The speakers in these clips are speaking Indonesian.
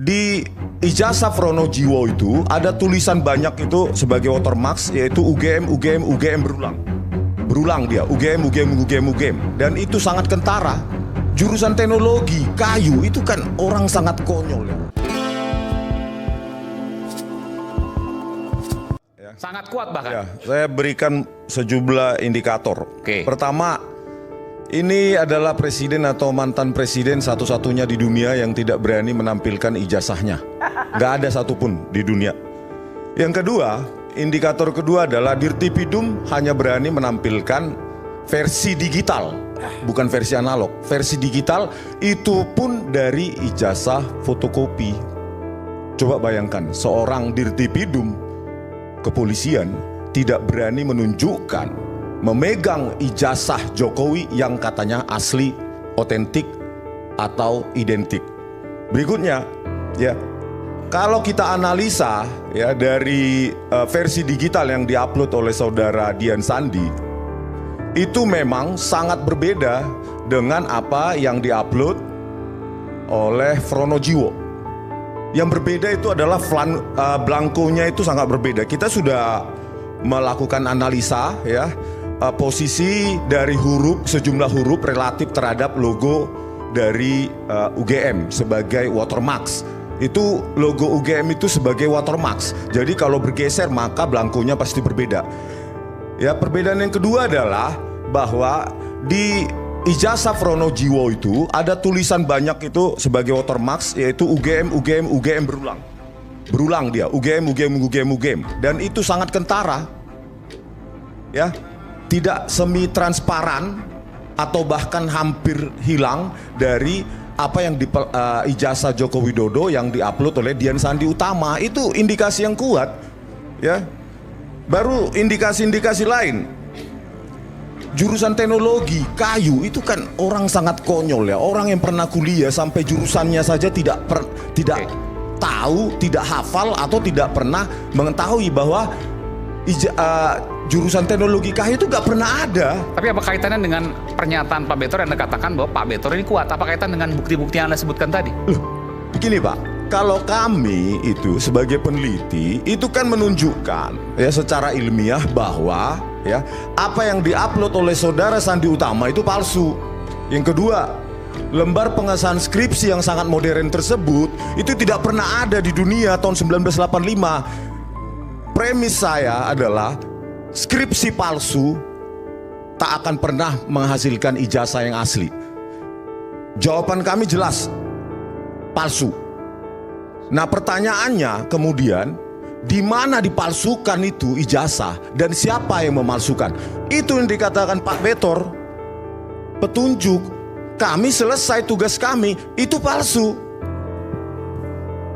Di ijazah Pronojiwo itu ada tulisan banyak itu sebagai watermark, yaitu UGM berulang. Berulang dia, UGM. Dan itu sangat kentara. Jurusan teknologi, kayu, itu kan orang sangat konyol ya. Sangat kuat bahkan. Ya, saya berikan sejumlah indikator. Oke. Pertama, ini adalah presiden atau mantan presiden satu-satunya di dunia yang tidak berani menampilkan ijazahnya. Gak ada satupun di dunia. Yang kedua, indikator kedua adalah Dirtipidum hanya berani menampilkan versi digital, bukan versi analog. Versi digital itu pun dari ijazah fotokopi. Coba bayangkan, seorang Dirtipidum kepolisian tidak berani menunjukkan, memegang ijazah Jokowi yang katanya asli, otentik, atau identik. Berikutnya, ya, kalau kita analisa ya dari versi digital yang diupload oleh saudara Dian Sandi, itu memang sangat berbeda dengan apa yang diupload oleh Pronojiwo. Yang berbeda itu adalah blankonya itu sangat berbeda. Kita sudah melakukan analisa ya, posisi dari sejumlah huruf relatif terhadap logo dari UGM sebagai watermark. Itu logo UGM itu sebagai watermark. Jadi kalau bergeser maka blankonya pasti berbeda. Ya, perbedaan yang kedua adalah bahwa di ijazah Pronojiwo itu ada tulisan banyak itu sebagai watermark, yaitu UGM berulang. Berulang dia, UGM. Dan itu sangat kentara. Ya, tidak semi transparan atau bahkan hampir hilang dari apa yang di ijazah Joko Widodo yang diupload oleh Dian Sandi Utama. Itu indikasi yang kuat. Ya. Baru indikasi-indikasi lain. Jurusan teknologi, kayu, itu kan orang sangat konyol ya. Orang yang pernah kuliah sampai jurusannya saja tidak tahu, tidak hafal, atau tidak pernah mengetahui bahwa jurusan teknologi kayu itu gak pernah ada. Tapi apa kaitannya dengan pernyataan Pak Betor yang Anda katakan bahwa Pak Betor ini kuat? Apa kaitan dengan bukti-bukti yang Anda sebutkan tadi? Begini Pak, kalau kami itu sebagai peneliti itu kan menunjukkan ya secara ilmiah bahwa ya apa yang diupload oleh saudara Sandi Utama itu palsu. Yang kedua, lembar pengesahan skripsi yang sangat modern tersebut itu tidak pernah ada di dunia tahun 1985. Premis saya adalah skripsi palsu tak akan pernah menghasilkan ijazah yang asli. Jawaban kami jelas, palsu. Nah pertanyaannya kemudian, di mana dipalsukan itu ijazah dan siapa yang memalsukan? Itu yang dikatakan Pak Betor. Petunjuk, kami selesai tugas kami, itu palsu.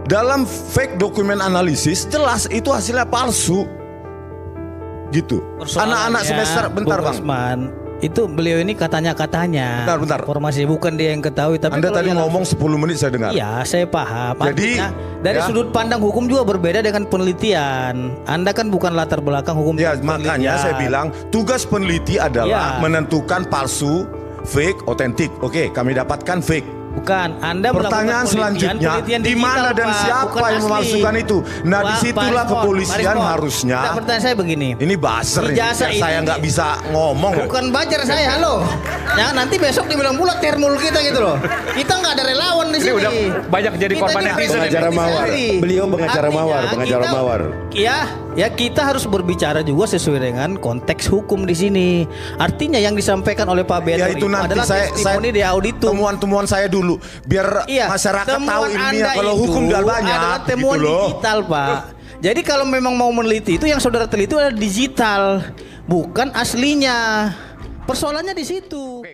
Dalam fake document analysis jelas itu hasilnya palsu. Gitu. Anak-anak semester, bentar Bang. Usman, itu beliau ini katanya bentar. Informasi bukan dia yang ketahui, tapi Anda tadi ngomong 10 menit saya dengar. Iya, saya paham. Jadi dari ya, sudut pandang hukum juga berbeda dengan penelitian. Anda kan bukan latar belakang hukum. Ya, makanya saya bilang tugas peneliti adalah menentukan palsu, fake, otentik. Oke, kami dapatkan fake. Bukan, Anda pertanyaan selanjutnya, di mana dan siapa yang memalsukan itu? Nah, disitulah kepolisian harusnya. Pertanyaan saya begini. Ini buzzer ini, saya nggak bisa ngomong. Bukan buzzer saya, halo. Ya, nanti besok dibilang pula termul kita gitu loh. Kita nggak ada relawan di sini. Ini udah banyak jadi korban netizen. Pengacara mawar. Beliau pengacara mawar. Ya kita harus berbicara juga sesuai dengan konteks hukum di sini. Artinya yang disampaikan oleh Pak Betor ya, itu nanti adalah testimoni di auditum. Temuan-temuan saya dulu biar masyarakat tahu ilmiah kalau hukum gak banyak adalah temuan gitu digital Pak. Jadi kalau memang mau meneliti itu yang saudara teliti adalah digital, bukan aslinya. Persoalannya di situ.